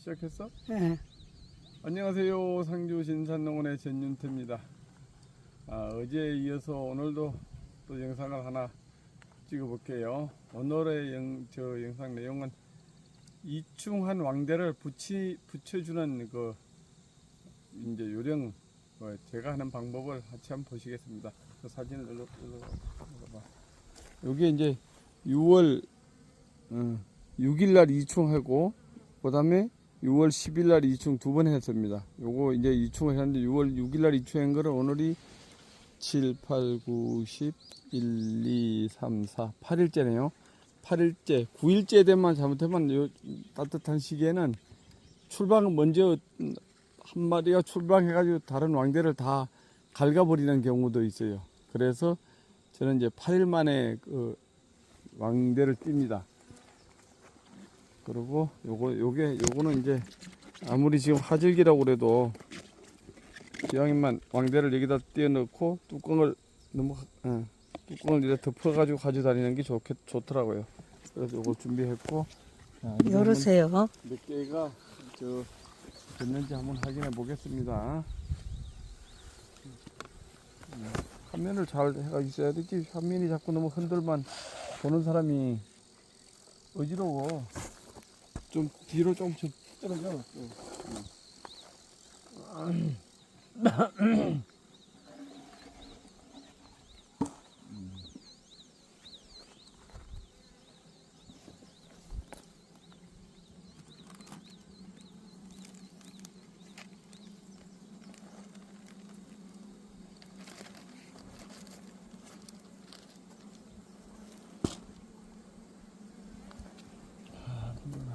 시작했어? 예. 안녕하세요. 상주 신산농원의 전윤태입니다. 어제에 이어서 오늘도 또 영상을 하나 찍어볼게요. 오늘의 영상 내용은 이충한 왕대를 붙여주는 그 이제 요령, 제가 하는 방법을 같이 한번 보시겠습니다. 그 사진을 눌러봐. 여기 이제 6월 6일날 이충하고 그 다음에 6월 10일날 이충 두 번 했습니다. 요거 이제 이충을 했는데 6월 6일날 이충한 거를 오늘이 7, 8, 9, 10, 1, 2, 3, 4, 8일째네요. 8일째, 9일째 되면 잘못하면 요 따뜻한 시기에는 출방은 먼저 한 마리가 출방해가지고 다른 왕대를 다 갉아버리는 경우도 있어요. 그래서 저는 이제 8일 만에 그 왕대를 띱니다. 그리고 요거는 이제 아무리 지금 화질기라고 그래도 기왕이면 왕대를 여기다 띄워넣고 뚜껑을 이렇게 덮어가지고 가져다니는 게 좋더라고요. 그래서 요걸 준비했고, 열으세요. 몇 개가 됐는지 한번 확인해 보겠습니다. 화면을 잘 해가 있어야 되지. 화면이 자꾸 너무 흔들만 보는 사람이 어지러워. 좀 뒤로 좀 떨어져.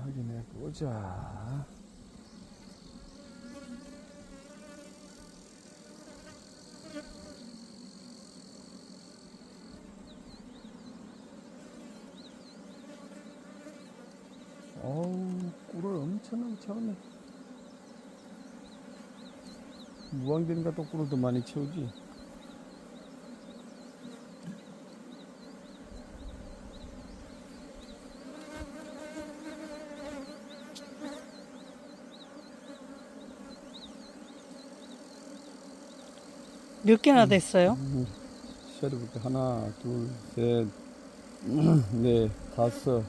확인해 보자. 어우, 꿀을 엄청 채웠네. 무항되니까 또 꿀을 더 많이 채우지. 몇 개나 됐어요? 세어볼게. 하나, 둘, 셋, 넷, 다섯,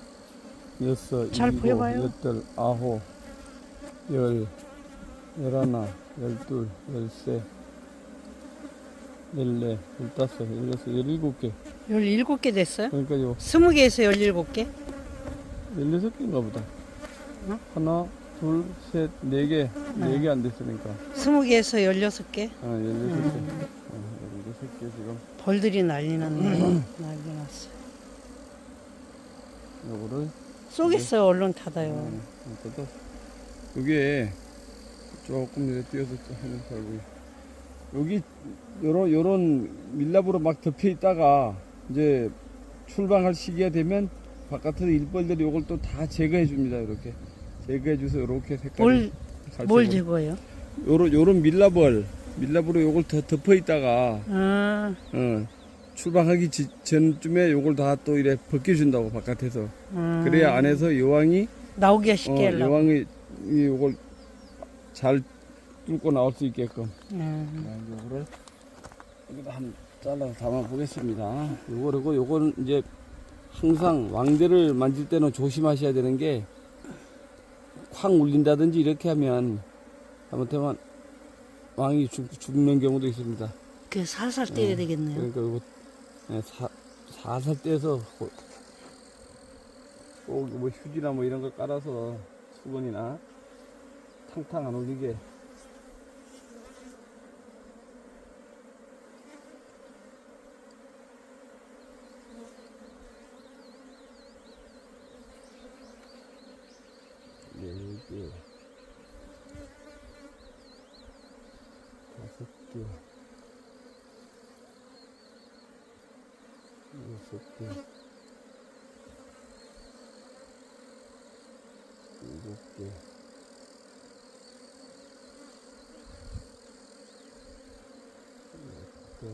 여섯, 잘 일곱, 보여봐요. 여덟, 아홉, 열, 열하나, 열둘, 열세, 열네, 열다섯, 열여섯, 열일곱 개. 17개 됐어요? 그러니까 요 20개에서 17개? 16개인가 보다. 어? 하나, 둘, 셋, 네 개. 네 개 안 됐으니까. 20개에서 16개? 16개. 16개 지금. 벌들이 난리 났네. 난리 났어. 요거를. 쏘겠어요. 얼른 닫아요. 또 여기에 조금 이렇게 띄어서 하면 잘 보여. 여기 요런 밀랍으로 막 덮여 있다가 이제 출방할 시기가 되면 바깥에서 일벌들이 요걸 또 다 제거해 줍니다. 이렇게 제거해 줘서 이렇게 색깔이 뭘 제거해요? 요런 밀랍으로 요걸 더 덮어 있다가 출방하기 전쯤에 요걸 다 또 이래 벗겨준다고 바깥에서. 그래야 안에서 여왕이 나오기가 쉽게 하려고. 여왕이 요걸 잘 뚫고 나올 수 있게끔. 요거를 여기다 한 잘라서 담아 보겠습니다. 그리고 요거는 이제 항상 왕대를 만질 때는 조심하셔야 되는 게 콱 울린다든지 이렇게 하면 잘못하면 왕이 죽는 경우도 있습니다. 그 살살 떼야 되겠네요. 그러니까 이거 살살 떼서 꼭 뭐 휴지나 뭐 이런 걸 깔아서 수건이나 탕탕 안 울리게. 네 개, 5개, 6개, 7개, 8개, 9,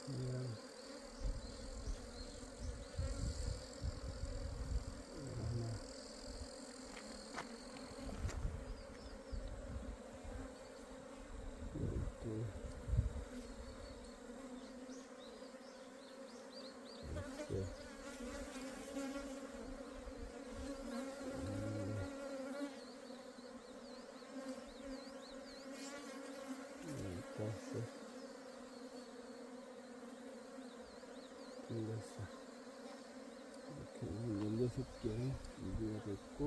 10, 있어요. 다섯, 여섯, 이렇게 16개 준비가 됐고,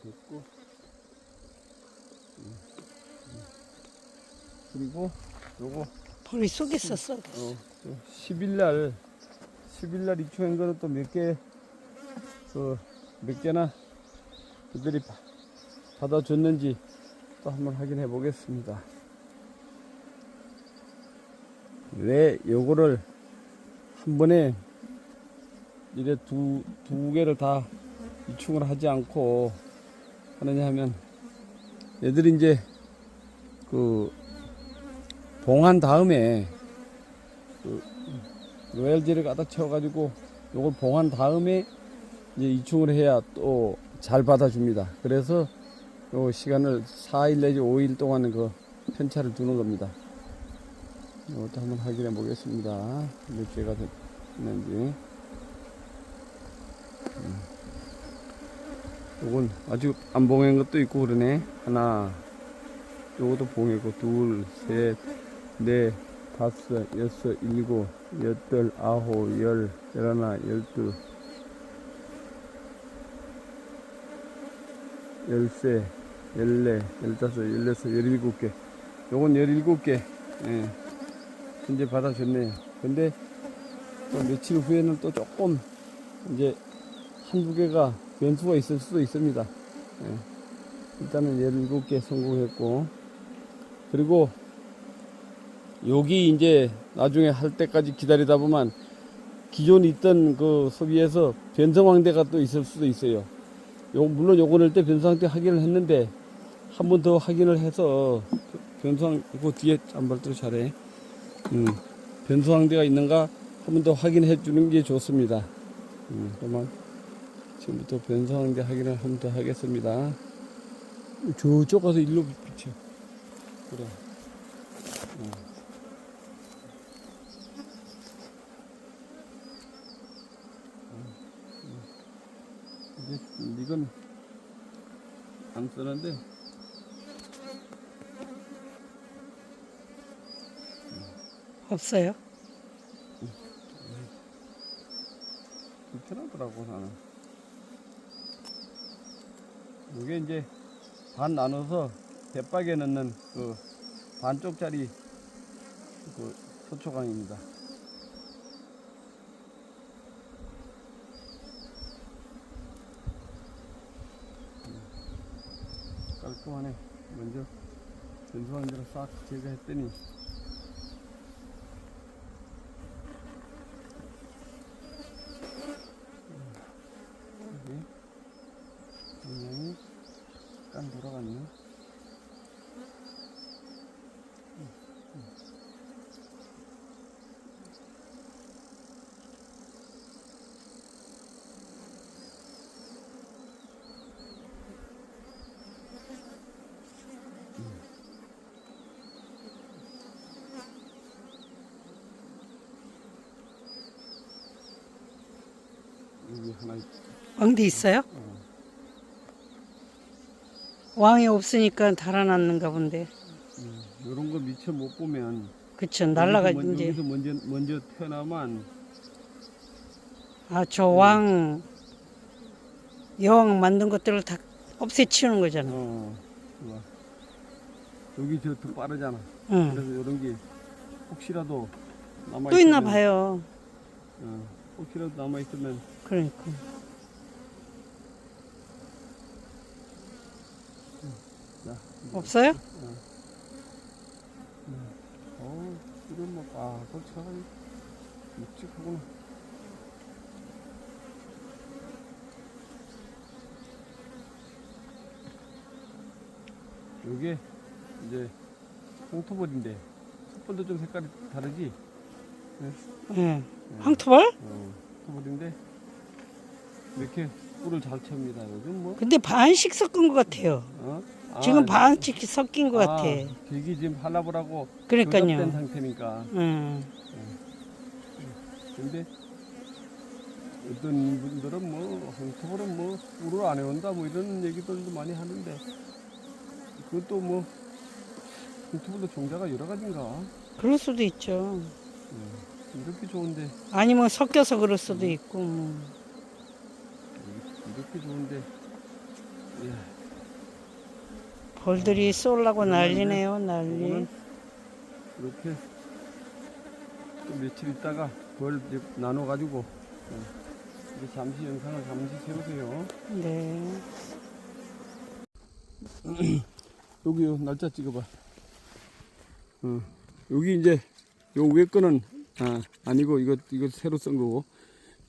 됐고, 그리고 요거 벌이 쏘겠어, 쏘겠어. 10일날 입초한 거는 또 몇 개나 그들이 받아줬는지 또 한번 확인해 보겠습니다. 왜 요거를 한 번에 이래 두 개를 다 이충을 하지 않고 하느냐 하면 얘들이 이제 그 봉한 다음에 그 로얄젤을 갖다 채워가지고 요걸 봉한 다음에 이제 이충을 해야 또 잘 받아줍니다. 그래서 요 시간을 4일 내지 5일 동안 그 편차를 두는 겁니다. 이것도 한번 확인해 보겠습니다. 몇 개가 됐는지. 요건 아직 안 봉한 것도 있고 그러네. 하나, 요것도 봉했고, 둘, 셋, 넷, 다섯, 여섯, 일곱, 여덟, 아홉, 열, 열하나, 열두, 열세, 열네, 열다섯, 열여섯, 열일곱 개. 요건 17개. 예. 현재 받아줬네요. 근데 또 며칠 후에는 또 조금 이제 한두 개가 변수가 있을 수도 있습니다. 예. 일단은 17개 성공했고, 그리고 여기 이제 나중에 할 때까지 기다리다 보면 기존에 있던 그 소비에서 변성황대가 또 있을 수도 있어요. 물론 요거 넣을 때 변성황대 확인을 했는데 한 번 더 확인을 해서 변성, 이거 뒤에 잠발도 잘해. 변성황대가 있는가 한 번 더 확인해 주는 게 좋습니다. 그러면 지금부터 변성황대 확인을 한 번 더 하겠습니다. 저쪽 가서 일로 비춰. 그래. 이건 안 쓰는데 없어요? 불편하더라고 나는. 이게 이제 반 나눠서 대박에 넣는 그 반쪽짜리 그 소초강입니다. 깔끔하네. 먼저 변수한 대로 싹 제거했더니 여기 방향이 약간 돌아갔네. 여기 하나 왕대 있어요? 왕이 없으니까 달아났는가 본데. 이런 거 미처 못 보면 그쵸, 날라가 여기서 이제. 여기서 먼저 태어나면 아, 저 왕, 여왕 만든 것들을 다 없애치우는 거잖아. 좋아. 여기 저 더 빠르잖아. 응. 그래서 이런 게 혹시라도 남아 또 있나 봐요. 혹시라도 남아 있으면 그러니까. 자, 없어요? 이런 뭐 골치가 묵직하구나. 요게 이제 황토벌인데 숯불도 좀 색깔이 다르지? 예. 황토벌? 황토벌인데 이렇게 꿀을 잘 찹니다. 요즘 뭐 근데 반씩 섞은 것 같아요. 지금 반씩 섞인 것 같아. 객이 지금 활압을하고 그러니까요. 교접된 상태니까. 근데 어떤 분들은 뭐 황토벌은 뭐 꿀을 안 해온다 뭐 이런 얘기들도 많이 하는데 그것도 뭐 황토벌도 종자가 여러 가지인가. 그럴 수도 있죠. 이렇게 좋은데 아니면 섞여서 그럴 수도 있고. 이렇게 좋은데 이야, 벌들이 쏠라고 난리네요, 난리. 이거는 이렇게 또 며칠 있다가 벌 나눠 가지고 잠시 영상을 잠시 세우세요. 네. 여기 날짜 찍어봐. 여기 이제 요 위에 거는 아니고 이거 새로 쓴 거고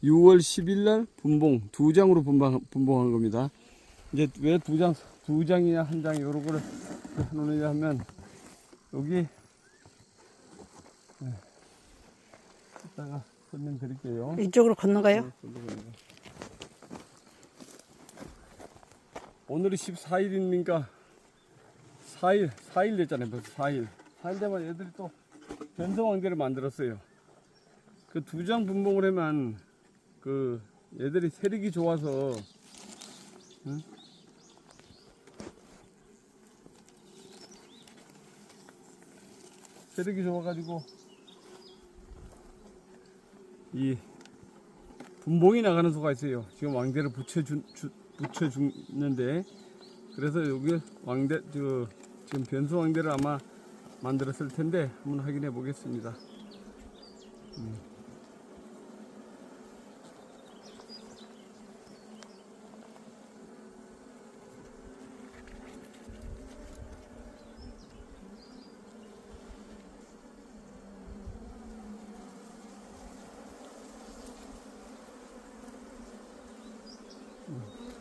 6월 10일 날 분봉 2장으로 분봉한 겁니다. 이제 왜 두 장이냐 한 장 요런 거를 해놓느냐 하면 여기 이따가 설명드릴게요. 이쪽으로 건너가요? 오늘이 14일이니까 4일 됐잖아요. 벌써 4일 되면 애들이 또 변성왕대를 만들었어요. 그 2장 분봉을 하면 그 애들이 세력이 좋아서 세력이 좋아가지고 이 분봉이 나가는 수가 있어요. 지금 왕대를 붙여주는데 그래서 여기 왕대 지금 변수 왕대를 아마 만들었을 텐데 한번 확인해 보겠습니다.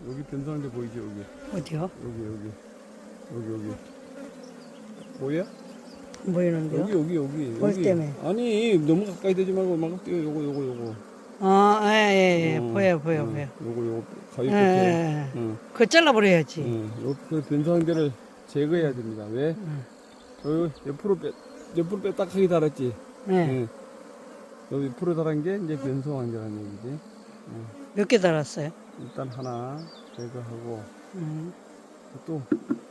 여기 변수왕대 보이죠? 여기. 어디요? 여기. 보여? 안 보이는데요? 여기. 볼 때문에. 아니, 너무 가까이 되지 말고 막 뛰어. 요거. 예. 보여. 요거 가위 예, 끝에. 예. 그거 잘라버려야지. 그 변수왕대를 제거해야 됩니다. 왜? 옆으로 빼딱하게 달았지. 예. 여기 옆으로 달은 게 이제 변수왕대라는 얘기지. 몇 개 달았어요? 일단 하나 제거하고 또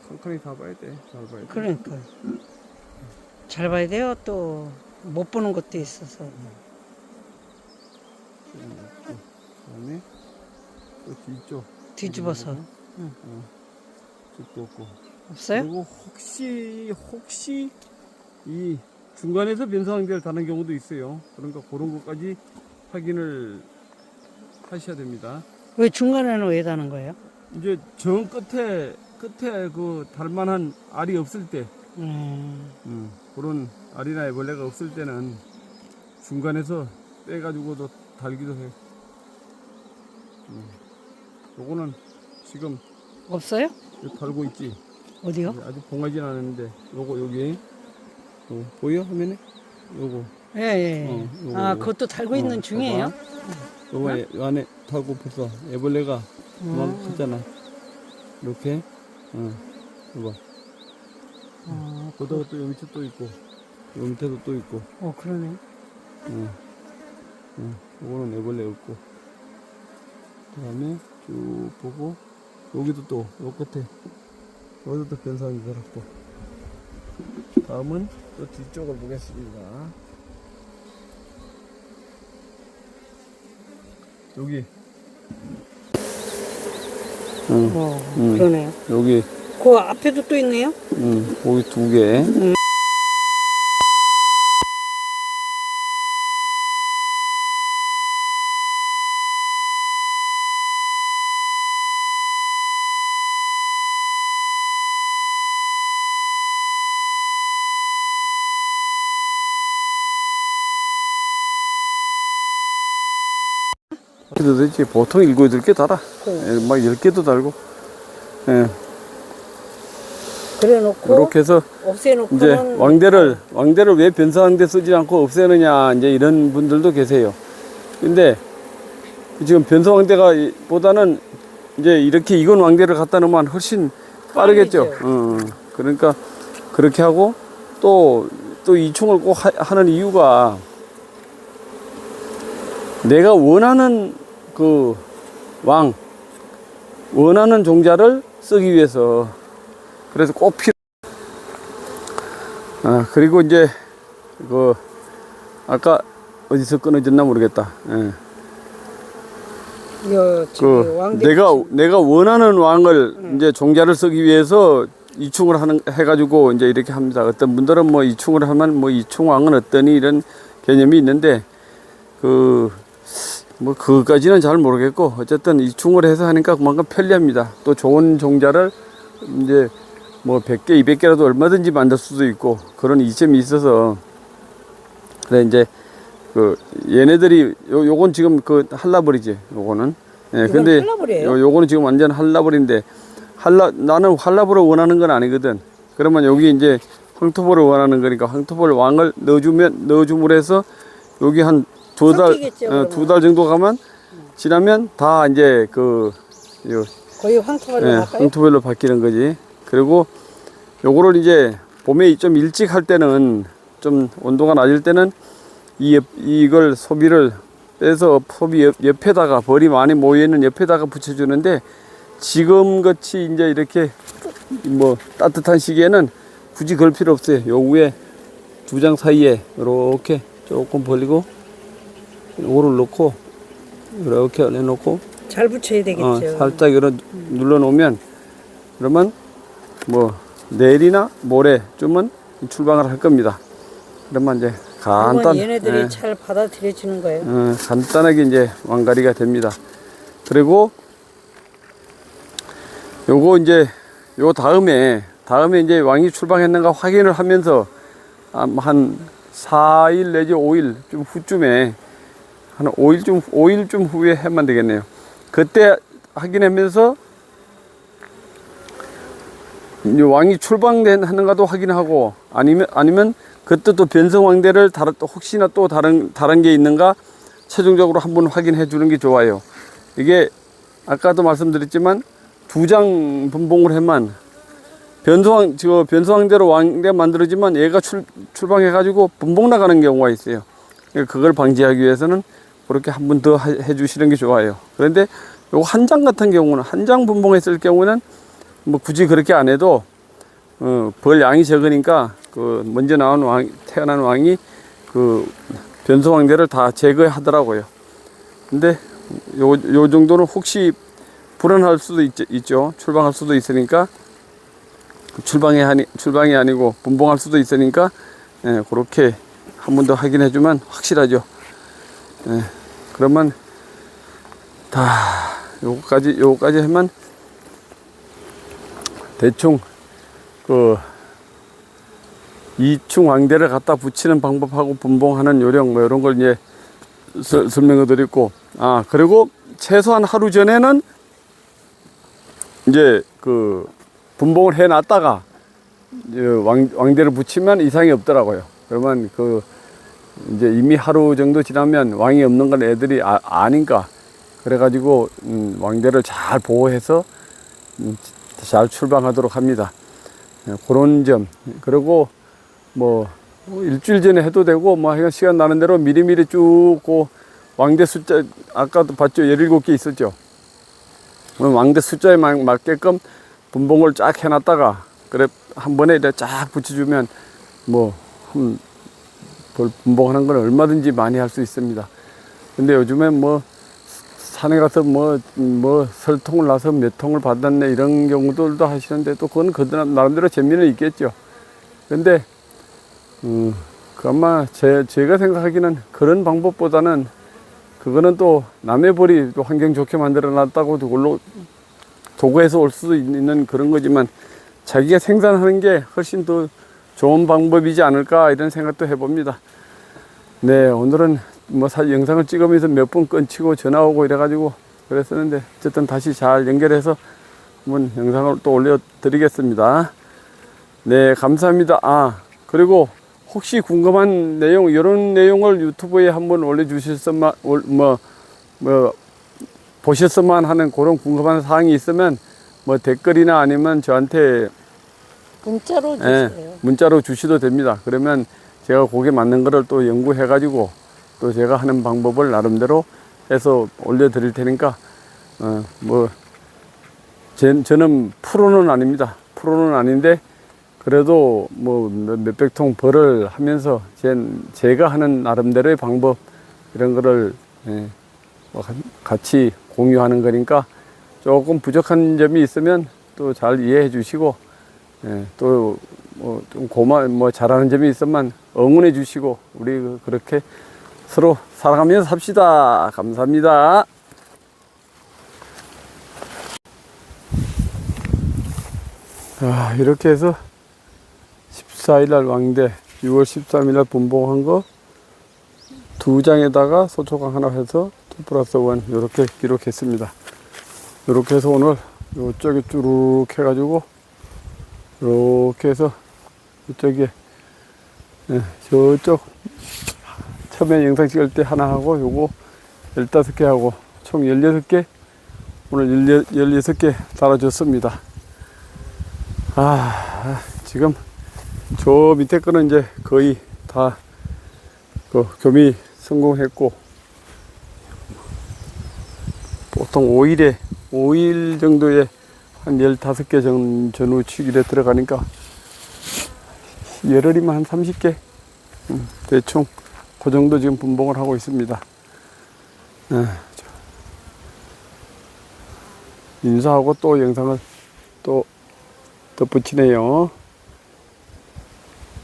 칸칸이 다 봐야 돼. 잘 봐야 돼. 그러니까. 잘 봐야 돼요. 또 못 보는 것도 있어서. 그다음에 또 뒤쪽 뒤집어서. 쪽도 없고. 없어요? 그리고 혹시 이 중간에서 변성왕대를 다는 경우도 있어요. 그러니까 그런 것까지 확인을 하셔야 됩니다. 왜 중간에는 왜 다는 거예요? 이제 정 끝에 그 달만한 알이 없을 때, 그런 알이나 애벌레가 없을 때는 중간에서 빼가지고도 달기도 해요. 요거는 지금 없어요? 여기 달고 있지. 어디요? 아직 봉하진 않았는데, 요거 여기 보여 화면에? 요거. 예. 요거. 그것도 달고 있는 중이에요? 요거 안에 달고 벌써 애벌레가 그만했잖아. 이렇게. 이거. 그러다가 또 요 밑에 또 있고, 요 밑에도 또 있고. 그러네. 요거는 애벌레 없고. 그 다음에 쭉 보고, 여기도 또, 요 끝에, 여기도 또 변상이 들었고. 다음은 또 뒤쪽을 보겠습니다. 여기. 그러네요. 여기. 그 앞에도 또 있네요? 거기 2개. 그래도 되지. 보통 7, 8개 달아. 막 10개도 달고. 예. 그래 놓고 이렇게 해서 없애놓고 이제 왕대를 왜 변성왕대 쓰지 않고 없애느냐 이제 이런 분들도 계세요. 근데 지금 변성왕대가 보다는 이제 이렇게 익은 왕대를 갖다 놓으면 훨씬 빠르겠죠. 빠르죠. 그러니까 그렇게 하고 또 이충을 꼭 하는 이유가 내가 원하는 그 원하는 종자를 쓰기 위해서. 그래서 꼭 그리고 이제 그 아까 어디서 끊어졌나 모르겠다. 예. 내가 원하는 왕을 이제 종자를 쓰기 위해서 이충을 해가지고 이제 이렇게 합니다. 어떤 분들은 뭐 이충을 하면 뭐 이충왕은 어떠니 이런 개념이 있는데 뭐 그까지는 잘 모르겠고 어쨌든 이충을 해서 하니까 그만큼 편리합니다. 또 좋은 종자를 이제 뭐 100개, 200개라도 얼마든지 만들 수도 있고 그런 이점이 있어서 그래 이제 얘네들이 요건 지금 한라벌이지 요거는. 예, 근데 요거는 지금 완전 한라벌인데 나는 한라벌을 원하는 건 아니거든. 그러면 여기 이제 황토벌을 원하는 거니까 황토벌 왕을 넣어줌으로 해서 여기 한 두 달 정도 가면 지나면 다 이제 거의 황토벌로 황토벌로 바뀌는 거지. 그리고 요거를 이제 봄에 좀 일찍 할 때는 좀 온도가 낮을 때는 이걸 소비를 빼서 소비 옆에다가 벌이 많이 모여있는 옆에다가 붙여주는데 지금 같이 이제 이렇게 뭐 따뜻한 시기에는 굳이 그럴 필요 없어요. 요 위에 두 장 사이에 이렇게 조금 벌리고 요거를 넣고 이렇게 내놓고 잘 붙여야 되겠죠. 살짝 이렇게 눌러 놓으면 그러면 뭐 내일이나 모레쯤은 출방을 할 겁니다. 그러면 이제 얘네들이 잘 받아들여지는 거예요. 간단하게 이제 왕가리가 됩니다. 그리고 요거 이제 요 다음에 이제 왕이 출방했는가 확인을 하면서 한 4일 내지 5일 좀 후쯤에 한 5일쯤 후에 하면 되겠네요. 그때 확인하면서 이제 왕이 출방하는가도 확인하고 아니면 그때 또 변성왕대를 또 혹시나 또 다른 게 있는가 최종적으로 한번 확인해 주는 게 좋아요. 이게 아까도 말씀드렸지만 2장 분봉을 해만 변성왕대로 왕대 만들어지만 얘가 출방해 가지고 분봉 나가는 경우가 있어요. 그러니까 그걸 방지하기 위해서는 그렇게 한 번 더 해 주시는 게 좋아요. 그런데 요거 한 장 같은 경우는 한 장 분봉했을 경우는 뭐 굳이 그렇게 안 해도 벌 양이 적으니까 먼저 태어난 왕이 변성왕대를 다 제거하더라고요. 근데 요 정도는 혹시 불안할 수도 있죠. 출방할 수도 있으니까 출방이 아니고 분봉할 수도 있으니까 그렇게 한 번 더 확인해 주면 확실하죠. 그러면 다 요거까지 하면 대충 이충 왕대를 갖다 붙이는 방법하고 분봉하는 요령 뭐 이런 걸 이제 설명을 드렸고 그리고 최소한 하루 전에는 이제 분봉을 해 놨다가 왕대를 붙이면 이상이 없더라고요. 그러면 이제 이미 하루 정도 지나면 왕이 없는 건 애들이 아니까 그래가지고 왕대를 잘 보호해서 잘 출방하도록 합니다. 그런 점. 그리고 뭐 일주일 전에 해도 되고 뭐 시간 나는 대로 미리미리 쭉 왕대 숫자 아까도 봤죠. 17개 있었죠. 그럼 왕대 숫자에 맞게끔 분봉을 쫙 해놨다가 그래 한 번에 이렇게 쫙 붙여주면 뭐 분봉하는 건 얼마든지 많이 할 수 있습니다. 근데 요즘엔 뭐 산에 가서 뭐 설통을 나서 몇 통을 받았네 이런 경우들도 하시는데 또 그건 나름대로 재미는 있겠죠. 근데 아마 제가 생각하기는 그런 방법보다는 그거는 또 남의 벌이 또 환경 좋게 만들어 놨다고 그걸로 도구해서 올 수도 있는 그런 거지만 자기가 생산하는 게 훨씬 더 좋은 방법이지 않을까 이런 생각도 해봅니다. 네, 오늘은 뭐 영상을 찍으면서 몇 번 끊치고 전화 오고 이래가지고 그랬었는데 어쨌든 다시 잘 연결해서 한번 영상을 또 올려드리겠습니다. 네, 감사합니다. 그리고 혹시 궁금한 내용 이런 내용을 유튜브에 한번 올려주셨으면 보셨으면 하는 그런 궁금한 사항이 있으면 뭐 댓글이나 아니면 저한테 문자로 예, 주세요. 문자로 주셔도 됩니다. 그러면 제가 거기에 맞는 거를 또 연구해 가지고 또 제가 하는 방법을 나름대로 해서 올려 드릴 테니까 뭐 저는 프로는 아닙니다. 프로는 아닌데 그래도 뭐 몇백 통 벌을 하면서 제가 하는 나름대로의 방법 이런 거를 뭐 같이 공유하는 거니까 조금 부족한 점이 있으면 또 잘 이해해 주시고 또 뭐 좀 잘하는 점이 있으면 응원해 주시고 우리 그렇게 서로 살아가면서 삽시다. 감사합니다. 이렇게 해서 14일날 왕대 6월 13일날 분봉한 거 2장에다가 소초강 하나 해서 2+1 이렇게 기록했습니다. 이렇게 해서 오늘 이쪽에 쭈룩 해가지고 이렇게 해서 이쪽에 저쪽 처음에 영상 찍을 때 하나 하고 요거 15개 하고 총 16개 오늘 16개 달아줬습니다. 지금 저 밑에 거는 이제 거의 다 교미 성공했고 보통 5일 정도에 한 15개 전후 치기에 들어가니까 열흘이면 한 30개 대충 그 정도 지금 분봉을 하고 있습니다. 인사하고 또 영상을 또 덧붙이네요.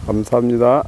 감사합니다.